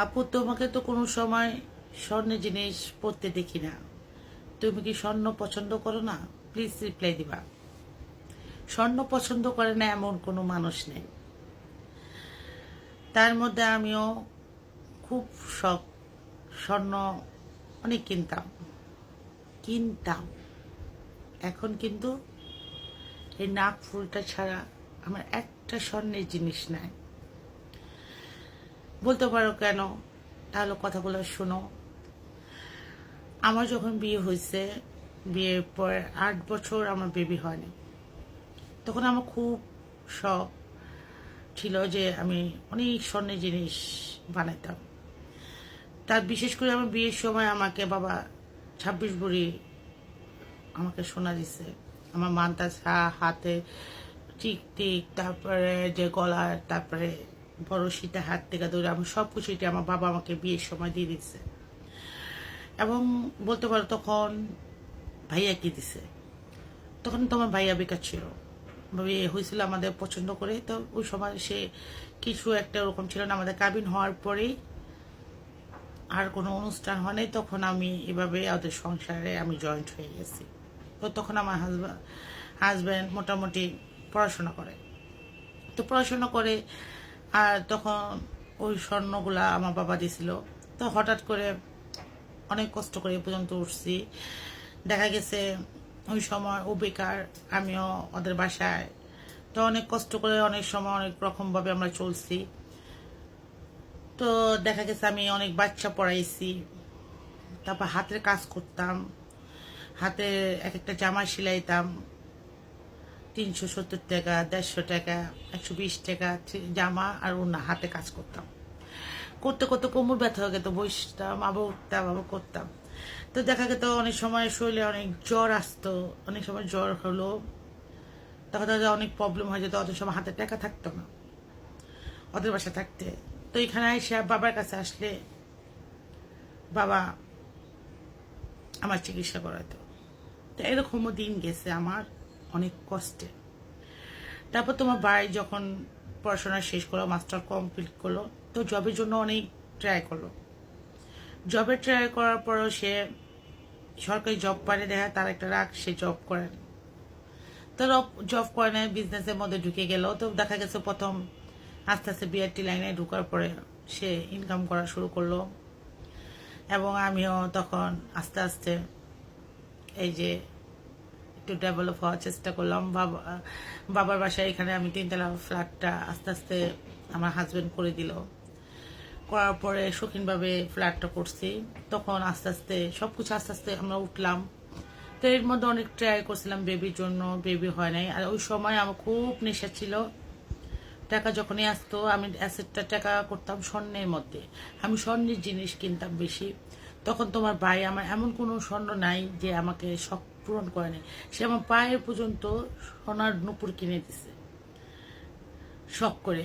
আপু, তোমাকে তো কোনো সময় স্বর্ণের জিনিস পরতে দেখি না। তুমি কি স্বর্ণ পছন্দ করো না? প্লিজ রিপ্লাই দিবা। স্বর্ণ পছন্দ করে না এমন কোনো মানুষ নেই। তার মধ্যে আমিও খুব শখ। স্বর্ণ অনেক কিনতাম কিনতাম এখন কিন্তু এই নাক ফুলটা ছাড়া আমার একটা স্বর্ণের জিনিস নাই। বলতে পারো কেন? তাহলে কথাগুলো শোনো। আমার যখন বিয়ে হয়েছে, বিয়ের পর 8 বছর আমার বেবি হয়নি। তখন আমার খুব শখ ছিল যে আমি অনেক স্বর্ণের জিনিস বানাইতাম। তার বিশেষ করে আমার বিয়ের সময় আমাকে বাবা 26 ভরি আমাকে সোনা দিছে। আমার মানতা হাতে টিক টিক, তারপরে যে গলার, তারপরে বড়শিটা হাত থেকে ধরে আমি সব কিছুটি আমার বাবা আমাকে বিয়ের সময় দিয়ে দিচ্ছে। এবং বলতে পারো তখন ভাইয়া কি দিছে। তখন তো আমার ভাইয়া বেকার ছিল, বিয়ে হয়েছিল আমাদের পছন্দ করে। তো ওই সময় সে কিছু একটা ওরকম ছিল না। আমাদের কাবিন হওয়ার পরেই আর কোনো অনুষ্ঠান হয় নাই, তখন আমি এভাবে ওদের সংসারে আমি জয়েন্ট হয়ে গেছি। তো তখন আমার হাজব্যান্ড মোটামুটি পড়াশোনা করে। তো পড়াশোনা করে আর তখন ওই স্বর্ণগুলা আমার বাবা দিছিল। তো হঠাৎ করে অনেক কষ্ট করে এ পর্যন্ত উঠছি। দেখা গেছে ওই সময় ও বেকার, আমিও ওদের বাসায়। তো অনেক কষ্ট করে অনেক সময় অনেক রকমভাবে আমরা চলছি। তো দেখা গেছে আমি অনেক বাচ্চা পড়াইছি, তারপর হাতের কাজ করতাম। হাতে এক একটা জামা সেলাইতাম 370 টাকা, 150 টাকা, 120 টাকা জামা। আর ওনা হাতে কাজ করতাম। করতে করতে কোমর ব্যথা হয়ে যেত, বসতাম আবার উঠতাম আবার করতাম। তো দেখা যেত অনেক সময় শরীরে অনেক জ্বর আসতো। অনেক সময় জ্বর হলো, তখন তাদের অনেক প্রবলেম হয়ে যেত। অত সময় হাতে টাকা থাকতো না ওদের বাসা থাকতে। তো এখানে এসে বাবার কাছে আসলে বাবা আমার চিকিৎসা করাতো। তো এরকমও দিন গেছে আমার অনেক কষ্টে। তারপর তোমার ভাই যখন পড়াশোনা শেষ করলো, মাস্টার কমপ্লিট করলো, তো জবের জন্য অনেক ট্রাই করলো। জবে ট্রাই করার পরও সে সরকারি জব পারে, দেখা তার একটা রাগ, সে জব করেন। তো জব করে নেয়, বিজনেসের মধ্যে ঢুকে গেল। তো দেখা গেছে প্রথম আস্তে আস্তে বিআরটি লাইনে ঢুকার পরে সে ইনকাম করা শুরু করলো। এবং আমিও তখন আস্তে আস্তে এই যে একটু ডেভেলপ হওয়ার চেষ্টা করলাম। বাবার বাসায় এখানে আমি 3 তলা ফ্ল্যাটটা আস্তে আস্তে আমার হাজবেন্ড করে দিল। করার পরে শৌখিনভাবে ফ্ল্যাটটা করছি। তখন আস্তে আস্তে সব কিছু আস্তে আস্তে আমরা উঠলাম। তো এর মধ্যে অনেক ট্রাই করছিলাম বেবির জন্য, বেবি হয় নাই। আর ওই সময় আমার খুব নেশা ছিল। টাকা যখনই আসতো আমি অ্যাসেটটা টাকা করতাম স্বর্ণের মধ্যে। আমি স্বর্ণের জিনিস কিনতাম বেশি। তখন তোমার ভাই আমার এমন কোনো স্বর্ণ নাই যে আমাকে শখ পূরণ করে নেই। সে আমার পায়ের পর্যন্ত সোনার নুপুর কিনে দিছে শখ করে।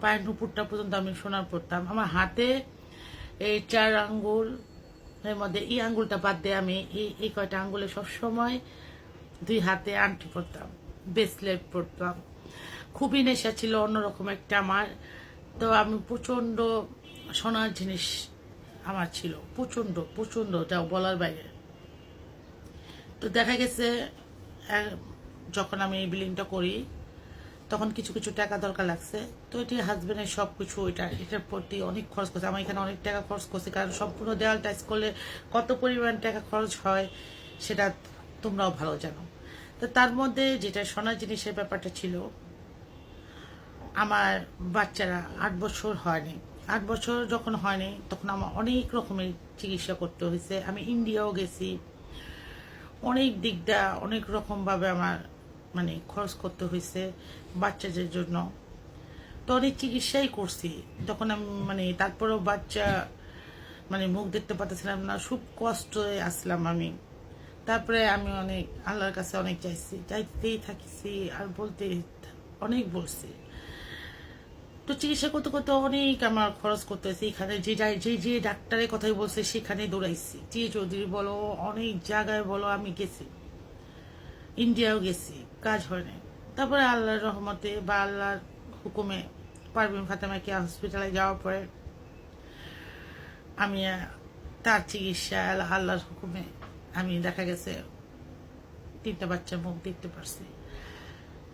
পায়ের নুপুরটা পর্যন্ত আমি সোনার পরতাম। আমার হাতে এই 4 আঙ্গুল এর মধ্যে এই আঙ্গুলটা বাদ দিয়ে আমি এই কয়টা আঙ্গুলে সবসময় 2 হাতে আংটি পরতাম, ব্রেসলেট পরতাম। খুবই নেশা ছিল অন্যরকম একটা আমার। তো আমি প্রচণ্ড সোনার জিনিস আমার ছিল, প্রচণ্ড প্রচণ্ড, যা বলার বাইরে। তো দেখা গেছে যখন আমি এই বিলিংটা করি তখন কিছু কিছু টাকা দরকার লাগছে। তো এটি হাজবেন্ডের সব কিছু এটার প্রতি অনেক খরচ করছে। আমার এখানে অনেক টাকা খরচ করছে, কারণ সম্পূর্ণ দেওয়াল টাইজ করলে কত পরিমাণ টাকা খরচ হয় সেটা তোমরাও ভালো জানো। তো তার মধ্যে যেটা সোনার জিনিসের ব্যাপারটা ছিল, আমার বাচ্চারা 8 বছর হয়নি। 8 বছর যখন হয়নি তখন আমার অনেক রকমের চিকিৎসা করতে হয়েছে। আমি ইন্ডিয়াও গেছি, অনেক দিকটা অনেক রকমভাবে আমার মানে খরচ করতে হয়েছে বাচ্চাদের জন্য। তো অনেক চিকিৎসাই করছি। তখন আমি মানে তারপরেও বাচ্চা মানে মুখ দেখতে পাচ্ছিলাম না, খুব কষ্টে আসলাম আমি। তারপরে আমি অনেক আল্লাহর কাছে অনেক চাইতেই থাকিছি আর বলতে অনেক বলছি। তো চিকিৎসা করতে করতে অনেক আমার খরচ করতেছি। এখানে যে যে যে ডাক্তারের কথাই বলছে সেখানে দৌড়াইছি, যে চৌধুরী বলো, অনেক জায়গায় বলো আমি গেছি, ইন্ডিয়াও গেছি, কাজ হয় না। তারপরে আল্লাহর রহমতে বা আল্লাহর হুকুমে পারভিন ফাতেমা কেয়ার হসপিটালে যাওয়ার পরে আমি তার চিকিৎসা আল্লাহর হুকুমে আমি দেখা গেছে 3টা বাচ্চার মুখ দেখতে পারছি।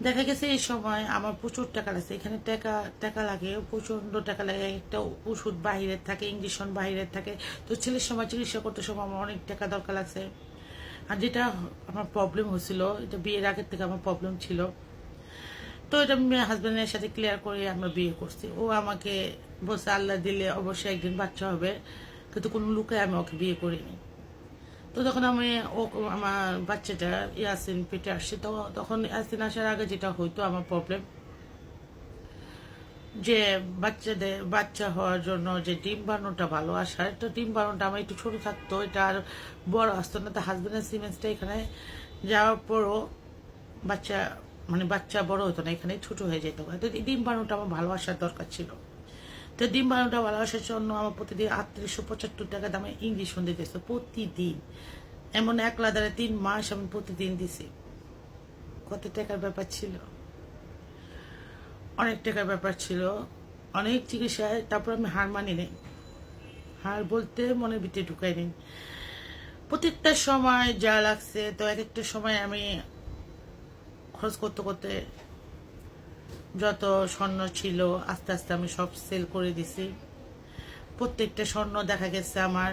দেখা গেছে এই সময় আমার প্রচুর টাকা লাগছে, এখানে টাকা টাকা লাগে, প্রচন্ড টাকা লাগে। একটা ওষুধ বাহিরের থাকে, ইঞ্জেকশন বাহিরের থাকে। তো ছেলের সময় চিকিৎসা করতে সময় আমার অনেক টাকা দরকার লাগছে। আর যেটা আমার প্রবলেম হয়েছিল, এটা বিয়ের আগের থেকে আমার প্রবলেম ছিল। তো এটা আমি হাজব্যান্ডের সাথে ক্লিয়ার করে আমরা বিয়ে করছি। ও আমাকে বলছে আল্লাহ দিলে অবশ্যই একদিন বাচ্চা হবে, কিন্তু কোনো লোকে আমি ওকে বিয়ে করিনি। তো তখন আমি আমার বাচ্চাটা ইয়াসিন পেটে আসছে, তো তখন ইয়াসিন আসার আগে যেটা হইতো আমার প্রবলেম, যে বাচ্চা হওয়ার জন্য যে ডিম বানানোটা ভালো আসার, তো ডিম বানানোটা আমার একটু ছোট থাকতো, এটা আর বড় আসতো না। তো হাজব্যান্ডের সিমেন্সটা এখানে যাওয়ার পরও বাচ্চা বড় হতো না, এখানে ছোট হয়ে যেত। তো ডিম বানানোটা আমার ভালো আসার দরকার ছিল। তো ডিম বানানোটা ভালো আসার জন্য আমার প্রতিদিন 3875 টাকা দামে ইঞ্জেকশন দিতে প্রতিদিন। এমন একলাদারে 3 মাস আমি প্রতিদিন দিছি। কত টাকার ব্যাপার ছিল, অনেক টাকার ব্যাপার ছিল, অনেক চিকিৎসায়। তারপর আমি হার মানি নেই, হার বলতে মনের ভিতরে ঢুকাই নেই। প্রত্যেকটা সময় যা লাগছে, তো এক একটা সময় আমি খরচ করতে করতে যত স্বর্ণ ছিল আস্তে আস্তে আমি সব সেল করে দিছি। প্রত্যেকটা স্বর্ণ দেখা গেছে আমার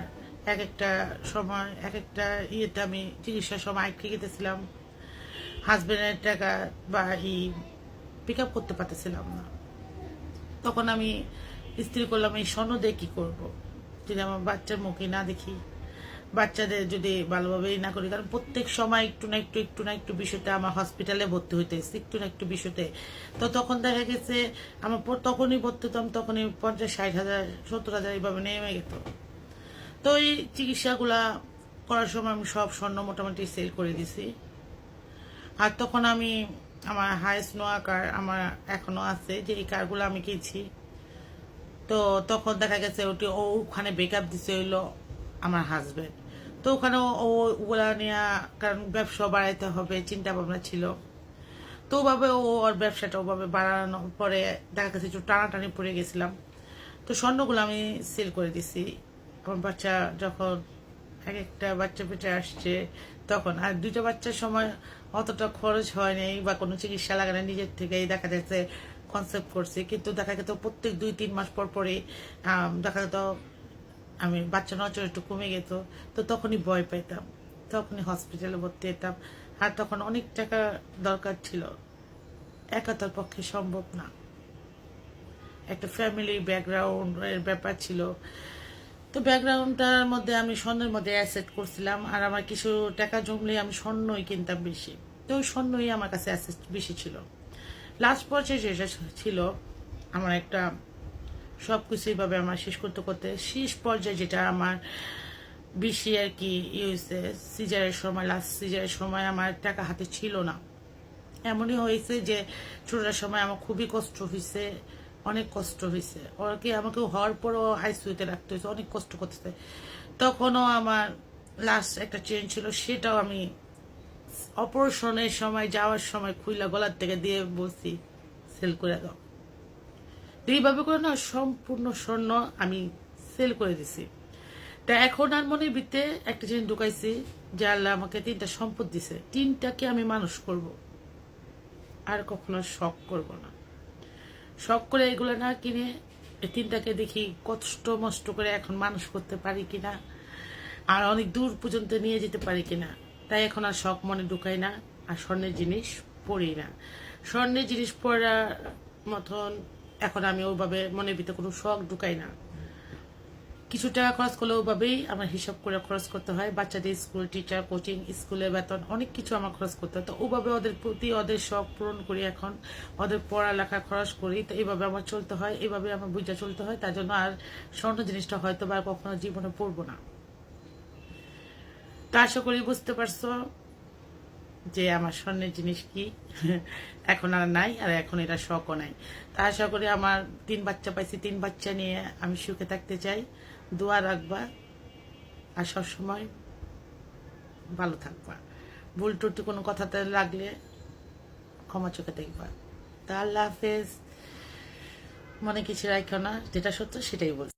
এক একটা সময় এক একটা ইয়েতে আমি চিকিৎসার সময় আটকে গেছিলাম। হাজব্যান্ডের টাকা বা পিক আপ করতে পারতেছিলাম না। তখন আমি স্থির করলাম এই স্বর্ণ দিয়ে কী করবো, যদি আমার বাচ্চার মুখে না দেখি, বাচ্চাদের যদি ভালোভাবে না করি। কারণ প্রত্যেক সময় একটু না একটু বিষয়তে আমার হসপিটালে ভর্তি হইতেছে, একটু না একটু বিষয়তে। তো তখন দেখা গেছে আমার তখনই ভর্তি হতাম, তখনই 50-60 হাজার 70 হাজার এইভাবে নেমে যেত। তো এই চিকিৎসাগুলা করার সময় আমি সব স্বর্ণ মোটামুটি সেল করে দিছি। আর তখন আমি আমার হাইস্ট নোয়া কার আমার এখনো আছে, যে এই কারগুলো আমি কিনছি। তো তখন দেখা গেছে ওখানে ব্রেকআপ দিছে হইলো আমার হাজবেন্ড। তো ওখানে ওগুলা নিয়ে, কারণ ব্যবসা বাড়াইতে হবে চিন্তা ভাবনা ছিল। তো ওভাবে ওর ব্যবসাটা ওভাবে বাড়ানোর পরে দেখা গেছে একটু টানাটানি পড়ে গেছিলাম। তো স্বর্ণগুলো আমি সেল করে দিছি। আমার বাচ্চা যখন এক একটা বাচ্চা পেটে আসছে তখন, আর 2টা বাচ্চার সময় অতটা খরচ হয়নি বা কোনো চিকিৎসা লাগে না, নিজের থেকেই দেখা যাচ্ছে কনসেপ্ট করছি। কিন্তু দেখা যেত প্রত্যেক 2-3 মাস পর পরে দেখা যেত আমি বাচ্চা নজর একটু কমে যেত। তো তখনই ভয় পাইতাম, তখনই হসপিটালে ভর্তি হতাম। আর তখন অনেক টাকা দরকার ছিল, একা তার পক্ষে সম্ভব না। একটা ফ্যামিলি ব্যাকগ্রাউন্ডের ব্যাপার ছিল। তো ব্যাকগ্রাউন্ডটার মধ্যে আমি স্বর্ণের মধ্যে অ্যাসেট করছিলাম, আর আমার কিছু টাকা জমলে আমি স্বর্ণই কিনতাম বেশি। তো ওই স্বর্ণই আমার কাছে অ্যাসেট বেশি ছিল। লাস্ট পর্যায়ে যেটা ছিল আমার একটা সব কিছু এইভাবে আমার শেষ করতে করতে শেষ পর্যায়ে যেটা আমার বেশি আর কি হয়েছে, সিজারের সময়, লাস্ট সিজারের সময় আমার টাকা হাতে ছিল না। এমনই হয়েছে যে ছোটার সময় আমার খুবই কষ্ট হয়েছে, অনেক কষ্ট হয়েছে। ওকে আমাকে হওয়ার পরও আইসিইউতে রাখতে হয়েছে, অনেক কষ্ট করতেছে। তখনও আমার লাস্ট একটা চেন ছিল, সেটাও আমি অপারেশনের সময় যাওয়ার সময় খুইলা গলার থেকে দিয়ে বলছি সেল করে দাও। এইভাবে করে না সম্পূর্ণ স্বর্ণ আমি সেল করে দিছি। তা এখন আর মনের ভিতরে একটা জিনিস ঢুকাইছি, যে আল্লাহ আমাকে 3টা সম্পদ দিছে, 3টাকে আমি মানুষ করব, আর কখনো শখ করব না। শখ করে এগুলো না কিনে এই 3টাকে দেখি কষ্ট মষ্ট করে এখন মানুষ করতে পারি কিনা, আর অনেক দূর পর্যন্ত নিয়ে যেতে পারি কিনা। তাই এখন আর শখ মনে ঢুকাই না, আর স্বর্ণের জিনিস পড়ি না। স্বর্ণের জিনিস পড়ার মতন এখন আমি ওইভাবে মনের ভিতরে কোনো শখ ঢুকাই না। কিছু টাকা খরচ করলে ওইভাবেই আমার হিসাব করে খরচ করতে হয়। বাচ্চাদের স্কুল, টিচার, কোচিং, স্কুলের বেতন, অনেক কিছু আমার খরচ করতে হয়। তো ওইভাবে ওদের প্রতি ওদের শখ পূরণ করি, এখন ওদের পড়ালেখা খরচ করি। তো এইভাবে আমার চলতে হয়, এইভাবে আমার বুঝা চলতে হয়। তার জন্য আর স্বর্ণ জিনিসটা হয়তো বা কখনো জীবনে পড়বো না। তা আশা করি বুঝতে পারছো যে আমার স্বর্ণের জিনিস কি এখন আর নাই, আর এখন এটা শখও নাই। তা আশা করি আমার 3 বাচ্চা পাইছি, 3 বাচ্চা নিয়ে আমি সুখে থাকতে চাই। দোয়া রাখবা আর সবসময় ভালো থাকবা। ভুল টুটি কোনো কথাতে লাগলে ক্ষমা চোখে দেখবা। তা আল্লাহ হাফেজ। মনে কিছু রাখো না, যেটা সত্য সেটাই বলছি।